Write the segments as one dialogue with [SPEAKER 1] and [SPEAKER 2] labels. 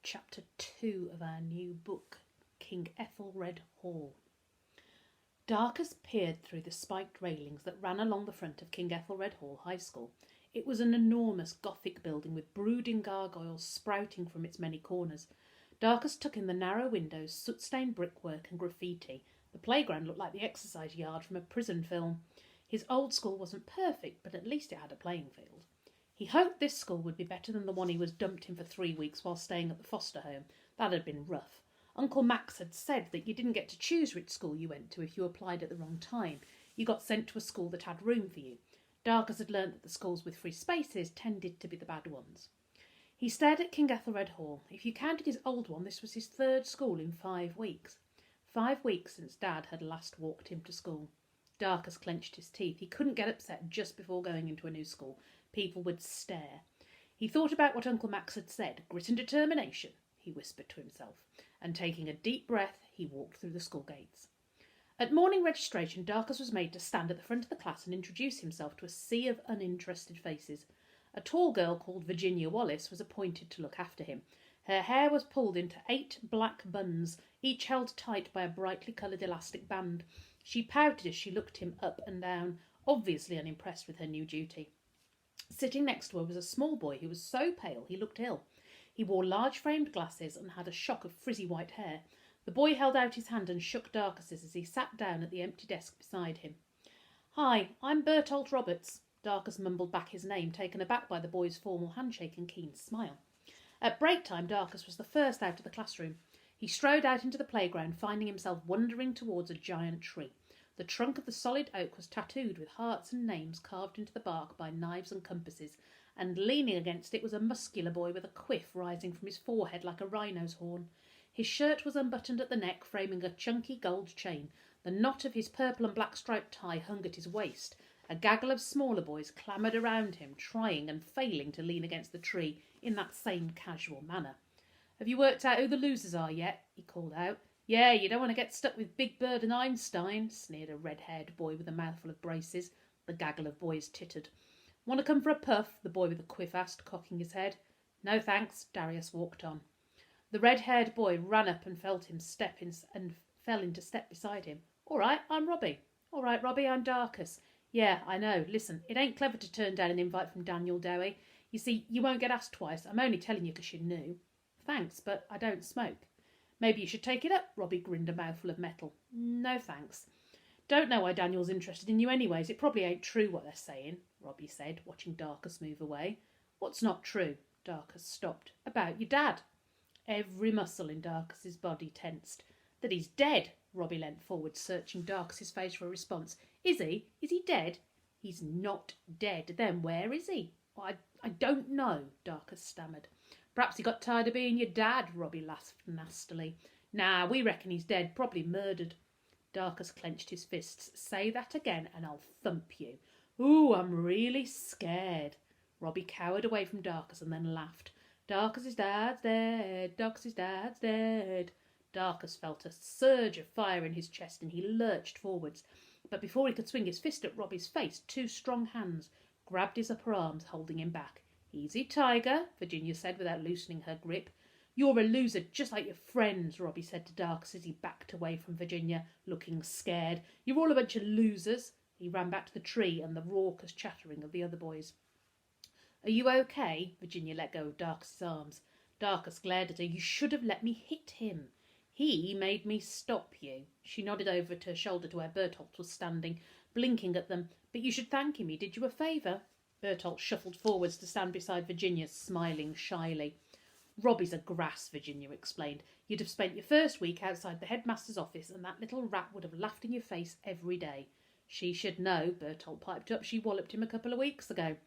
[SPEAKER 1] chapter 2 of our new book, King Ethelred Hall. Darcus peered through the spiked railings that ran along the front of King Ethelred Hall High School. It was an enormous Gothic building with brooding gargoyles sprouting from its many corners. Darcus took in the narrow windows, soot-stained brickwork and graffiti. The playground looked like the exercise yard from a prison film. His old school wasn't perfect, but at least it had a playing field. He hoped this school would be better than the one he was dumped in for 3 weeks while staying at the foster home. That had been rough. Uncle Max had said that you didn't get to choose which school you went to if you applied at the wrong time. You got sent to a school that had room for you. Darcus had learnt that the schools with free spaces tended to be the bad ones. He stared at King Ethelred Hall. If you counted his old one, this was his 3rd school in 5 weeks. 5 weeks since Dad had last walked him to school. Darcus clenched his teeth. He couldn't get upset just before going into a new school. People would stare. He thought about what Uncle Max had said. Grit and determination, he whispered to himself, and taking a deep breath, he walked through the school gates. At morning registration, Darcus was made to stand at the front of the class and introduce himself to a sea of uninterested faces. A tall girl called Virginia Wallace was appointed to look after him. Her hair was pulled into 8 black buns, each held tight by a brightly coloured elastic band. She pouted as she looked him up and down, obviously unimpressed with her new duty. Sitting next to her was a small boy who was so pale he looked ill. He wore large framed glasses and had a shock of frizzy white hair. The boy held out his hand and shook Darcus's as he sat down at the empty desk beside him. "Hi, I'm Bertolt Roberts." Darcus mumbled back his name, taken aback by the boy's formal handshake and keen smile. At break time, Darcus was the first out of the classroom. He strode out into the playground, finding himself wandering towards a giant tree. The trunk of the solid oak was tattooed with hearts and names carved into the bark by knives and compasses, and leaning against it was a muscular boy with a quiff rising from his forehead like a rhino's horn. His shirt was unbuttoned at the neck, framing a chunky gold chain. The knot of his purple and black striped tie hung at his waist. A gaggle of smaller boys clamoured around him, trying and failing to lean against the tree in that same casual manner. "Have you worked out who the losers are yet?" he called out. "Yeah, you don't want to get stuck with Big Bird and Einstein," sneered a red-haired boy with a mouthful of braces. The gaggle of boys tittered. "Want to come for a puff?" the boy with the quiff asked, cocking his head. "No, thanks." Darius walked on. The red-haired boy ran up and fell into step beside him. "All right, I'm Robbie." "All right, Robbie, I'm Darcus." "Yeah, I know. Listen, it ain't clever to turn down an invite from Daniel Dowie. You see, you won't get asked twice. I'm only telling you because you're new." "Thanks, but I don't smoke." "Maybe you should take it up." Robbie grinned, a mouthful of metal. "No, thanks." "Don't know why Daniel's interested in you anyways. It probably ain't true what they're saying," Robbie said, watching Darcus move away. "What's not true?" Darcus stopped. "About your dad." Every muscle in Darcus's body tensed. "That he's dead." Robbie leant forward, searching Darcus's face for a response. "Is he? Is he dead?" "He's not dead." "Then where is he?" I don't know," Darcus stammered. "Perhaps he got tired of being your dad," Robbie laughed nastily. "Nah, we reckon he's dead, probably murdered." Darcus clenched his fists. "Say that again and I'll thump you." "Ooh, I'm really scared." Robbie cowered away from Darcus and then laughed. "Darcus's dad's dead. Darcus's dad's dead." Darcus felt a surge of fire in his chest and he lurched forwards. But before he could swing his fist at Robbie's face, 2 strong hands grabbed his upper arms, holding him back. "Easy, Tiger," Virginia said without loosening her grip. "You're a loser, just like your friends," Robbie said to Darcus as he backed away from Virginia, looking scared. "You're all a bunch of losers." He ran back to the tree and the raucous chattering of the other boys. "Are you okay?" Virginia let go of Darcus's arms. Darcus glared at her. "You should have let me hit him. He made me stop you." She nodded over to her shoulder to where Bertolt was standing, blinking at them. "But you should thank him. He did you a favour." Bertolt shuffled forwards to stand beside Virginia, smiling shyly. "Robbie's a grass," Virginia explained. "You'd have spent your first week outside the headmaster's office and that little rat would have laughed in your face every day." "She should know," Bertolt piped up. "She walloped him a couple of weeks ago."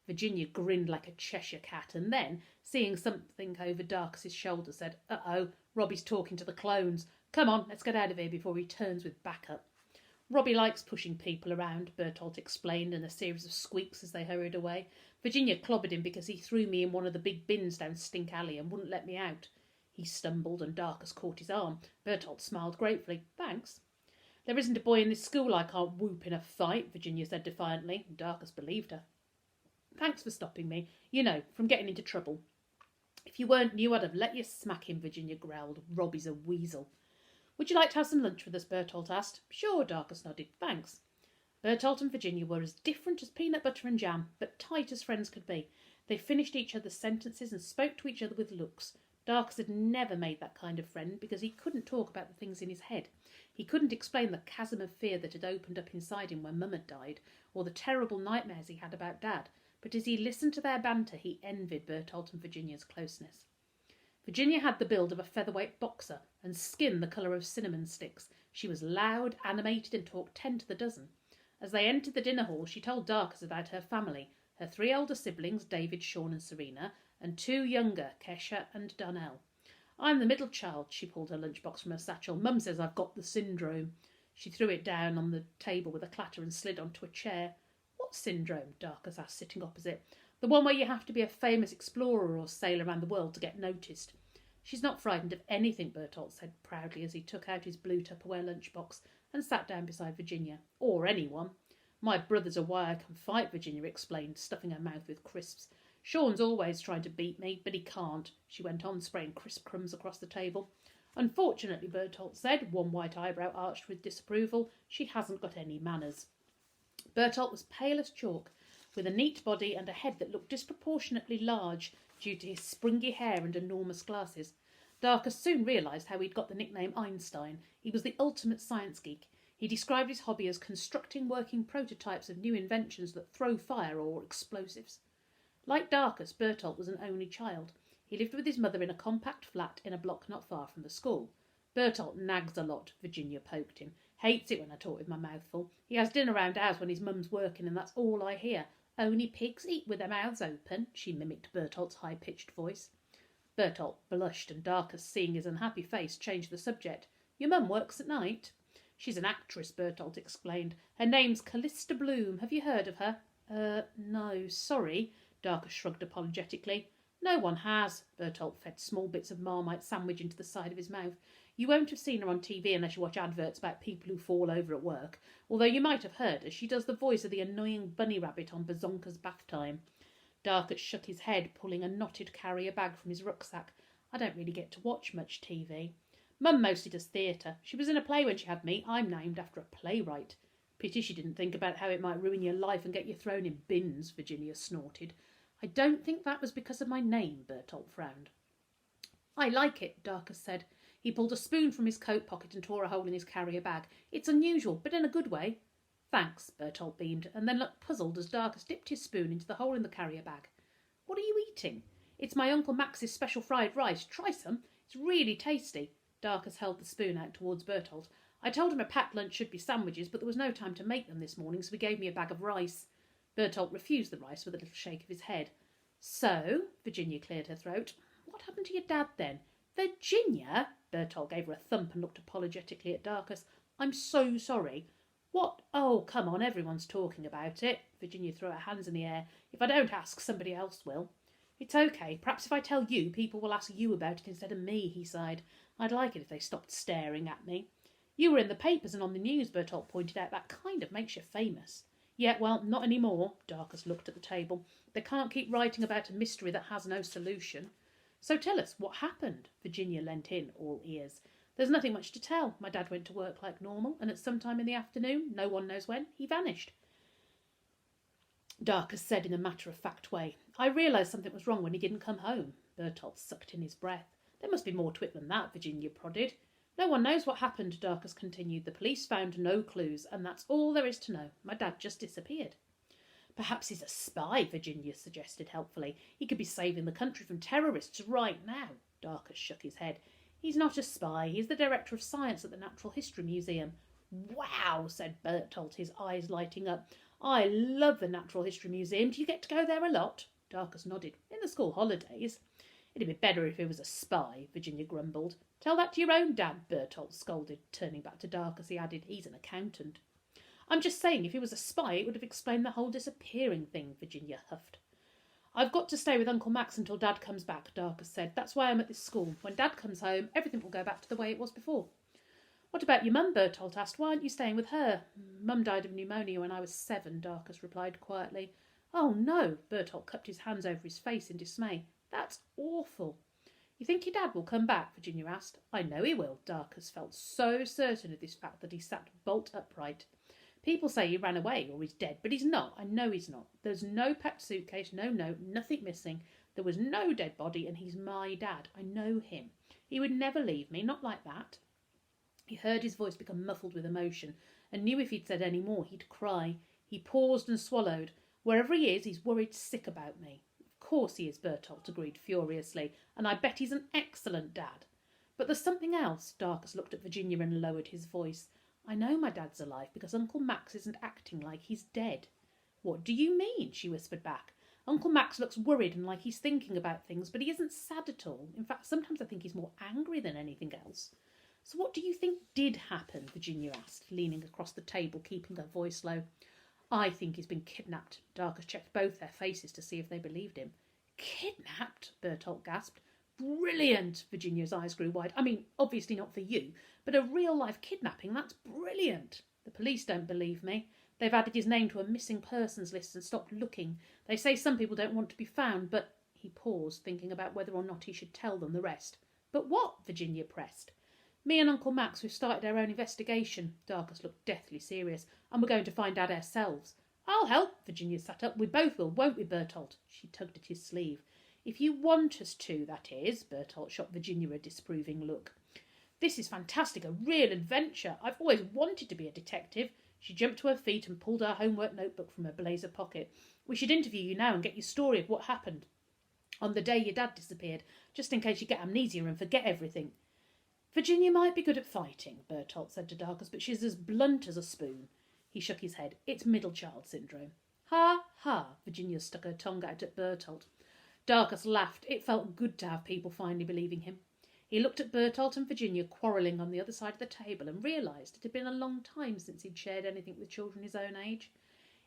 [SPEAKER 1] Virginia grinned like a Cheshire cat and then, seeing something over Darcus's shoulder, said, "Uh-oh, Robbie's talking to the clones. Come on, let's get out of here before he turns with backup." "Robbie likes pushing people around," Bertolt explained in a series of squeaks as they hurried away. "Virginia clobbered him because he threw me in one of the big bins down Stink Alley and wouldn't let me out." He stumbled and Darcus caught his arm. Bertolt smiled gratefully. "Thanks." "There isn't a boy in this school I can't whoop in a fight," Virginia said defiantly. Darcus believed her. "Thanks for stopping me, from getting into trouble." If you weren't new, I'd have let you smack him, Virginia growled. Robbie's a weasel. Would you like to have some lunch with us? Bertolt asked. Sure, Darcus nodded. Thanks. Bertolt and Virginia were as different as peanut butter and jam, but tight as friends could be. They finished each other's sentences and spoke to each other with looks. Darcus had never made that kind of friend because he couldn't talk about the things in his head. He couldn't explain the chasm of fear that had opened up inside him when Mum had died, or the terrible nightmares he had about Dad. But as he listened to their banter, he envied Bertolt and Virginia's closeness. Virginia had the build of a featherweight boxer and skin the colour of cinnamon sticks. She was loud, animated, and talked 10 to the dozen. As they entered the dinner hall, she told Darcus about her family, her 3 older siblings, David, Sean and Serena, and 2 younger, Kesha and Darnell. I'm the middle child. She pulled her lunchbox from her satchel. Mum says I've got the syndrome. She threw it down on the table with a clatter and slid onto a chair. What syndrome? Darcus asked, sitting opposite. The one where you have to be a famous explorer or sail around the world to get noticed. She's not frightened of anything, Bertolt said proudly as he took out his blue Tupperware lunchbox and sat down beside Virginia. Or anyone. My brothers are why I can fight, Virginia explained, stuffing her mouth with crisps. Sean's always trying to beat me, but he can't, she went on, spraying crisp crumbs across the table. Unfortunately, Bertolt said, one white eyebrow arched with disapproval, she hasn't got any manners. Bertolt was pale as chalk, with a neat body and a head that looked disproportionately large due to his springy hair and enormous glasses. Darcus soon realised how he'd got the nickname Einstein. He was the ultimate science geek. He described his hobby as constructing working prototypes of new inventions that throw fire or explosives. Like Darcus, Bertolt was an only child. He lived with his mother in a compact flat in a block not far from the school. Bertolt nags a lot, Virginia poked him. Hates it when I talk with my mouth full. He has dinner round ours when his mum's working and that's all I hear. Only pigs eat with their mouths open, she mimicked Bertolt's high-pitched voice. Bertolt blushed and Darcus, seeing his unhappy face, changed the subject. Your mum works at night? She's an actress, Bertolt explained. Her name's Callista Bloom. Have you heard of her? No, sorry, Darcus shrugged apologetically. No one has. Bertolt fed small bits of Marmite sandwich into the side of his mouth. You won't have seen her on TV unless you watch adverts about people who fall over at work, although you might have heard her. She does the voice of the annoying bunny rabbit on Bazonka's Bath Time. Darcus shook his head, pulling a knotted carrier bag from his rucksack. I don't really get to watch much TV. Mum mostly does theatre. She was in a play when she had me. I'm named after a playwright. Pity she didn't think about how it might ruin your life and get you thrown in bins, Virginia snorted. I don't think that was because of my name, Bertolt frowned. I like it, Darcus said. He pulled a spoon from his coat pocket and tore a hole in his carrier bag. It's unusual, but in a good way. Thanks, Bertolt beamed, and then looked puzzled as Darcus dipped his spoon into the hole in the carrier bag. What are you eating? It's my Uncle Max's special fried rice. Try some. It's really tasty. Darcus held the spoon out towards Bertolt. I told him a packed lunch should be sandwiches, but there was no time to make them this morning, so he gave me a bag of rice. Bertolt refused the rice with a little shake of his head. So, Virginia cleared her throat, what happened to your dad then? Virginia? Bertolt gave her a thump and looked apologetically at Darcus. I'm so sorry. What? Oh, come on, everyone's talking about it. Virginia threw her hands in the air. If I don't ask, somebody else will. It's okay. Perhaps if I tell you, people will ask you about it instead of me, he sighed. I'd like it if they stopped staring at me. You were in the papers and on the news, Bertolt pointed out. That kind of makes you famous. Yeah, well, not anymore. Darcus looked at the table. They can't keep writing about a mystery that has no solution. So tell us, what happened? Virginia leant in, all ears. There's nothing much to tell. My dad went to work like normal, and at some time in the afternoon, no one knows when, he vanished. Darcus said in a matter-of-fact way. I realised something was wrong when he didn't come home. Bertolt sucked in his breath. There must be more to it than that, Virginia prodded. No one knows what happened, Darcus continued. The police found no clues, and that's all there is to know. My dad just disappeared. Perhaps he's a spy, Virginia suggested helpfully. He could be saving the country from terrorists right now. Darcus shook his head. He's not a spy. He's the director of science at the Natural History Museum. Wow, said Bertolt, his eyes lighting up. I love the Natural History Museum. Do you get to go there a lot? Darcus nodded. In the school holidays. It'd be better if he was a spy, Virginia grumbled. Tell that to your own dad, Bertolt scolded. Turning back to Darcus, he added, he's an accountant. I'm just saying, if he was a spy, it would have explained the whole disappearing thing, Virginia huffed. I've got to stay with Uncle Max until Dad comes back, Darcus said. That's why I'm at this school. When Dad comes home, everything will go back to the way it was before. What about your mum, Bertolt asked. Why aren't you staying with her? Mum died of pneumonia when I was 7, Darcus replied quietly. Oh, no, Bertolt cupped his hands over his face in dismay. That's awful. You think your dad will come back? Virginia asked. I know he will. Darcus felt so certain of this fact that he sat bolt upright. People say he ran away or he's dead, but he's not. I know he's not. There's no packed suitcase, no note, nothing missing. There was no dead body, and he's my dad. I know him. He would never leave me, not like that. He heard his voice become muffled with emotion, and knew if he'd said any more he'd cry. He paused and swallowed. Wherever he is, he's worried sick about me. Of course he is, Bertolt agreed furiously, and I bet he's an excellent dad. But there's something else. Darcus looked at Virginia and lowered his voice. I know my dad's alive because Uncle Max isn't acting like he's dead. What do you mean? She whispered back. Uncle Max looks worried and like he's thinking about things, but he isn't sad at all. In fact, sometimes I think he's more angry than anything else. So what do you think did happen? Virginia asked, leaning across the table, keeping her voice low. I think he's been kidnapped. Darcus checked both their faces to see if they believed him. Kidnapped? Bertolt gasped. Brilliant! Virginia's eyes grew wide. I mean, obviously not for you, but a real-life kidnapping, that's brilliant. The police don't believe me. They've added his name to a missing persons list and stopped looking. They say some people don't want to be found, but... He paused, thinking about whether or not he should tell them the rest. But what? Virginia pressed. Me and Uncle Max, we've started our own investigation. Darcus looked deathly serious, and we're going to find out ourselves. I'll help. Virginia sat up. We both will, won't we, Bertolt? She tugged at his sleeve. If you want us to, that is. Bertolt shot Virginia a disapproving look. This is fantastic, a real adventure. I've always wanted to be a detective. She jumped to her feet and pulled her homework notebook from her blazer pocket. We should interview you now and get your story of what happened on the day your dad disappeared, just in case you get amnesia and forget everything. Virginia might be good at fighting, Bertolt said to Darcus, but she's as blunt as a spoon. He shook his head. It's middle child syndrome. Ha, ha, Virginia stuck her tongue out at Bertolt. Darcus laughed. It felt good to have people finally believing him. He looked at Bertolt and Virginia quarrelling on the other side of the table and realised it had been a long time since he'd shared anything with children his own age.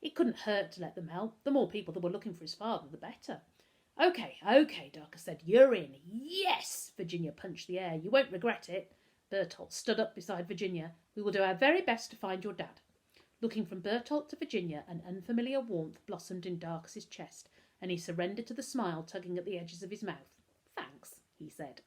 [SPEAKER 1] It couldn't hurt to let them help. The more people that were looking for his father, the better. Okay, Darcus said. You're in. Yes! Virginia punched the air. You won't regret it. Bertolt stood up beside Virginia. We will do our very best to find your dad. Looking from Bertolt to Virginia, an unfamiliar warmth blossomed in Darcus's chest, and he surrendered to the smile tugging at the edges of his mouth. Thanks, he said.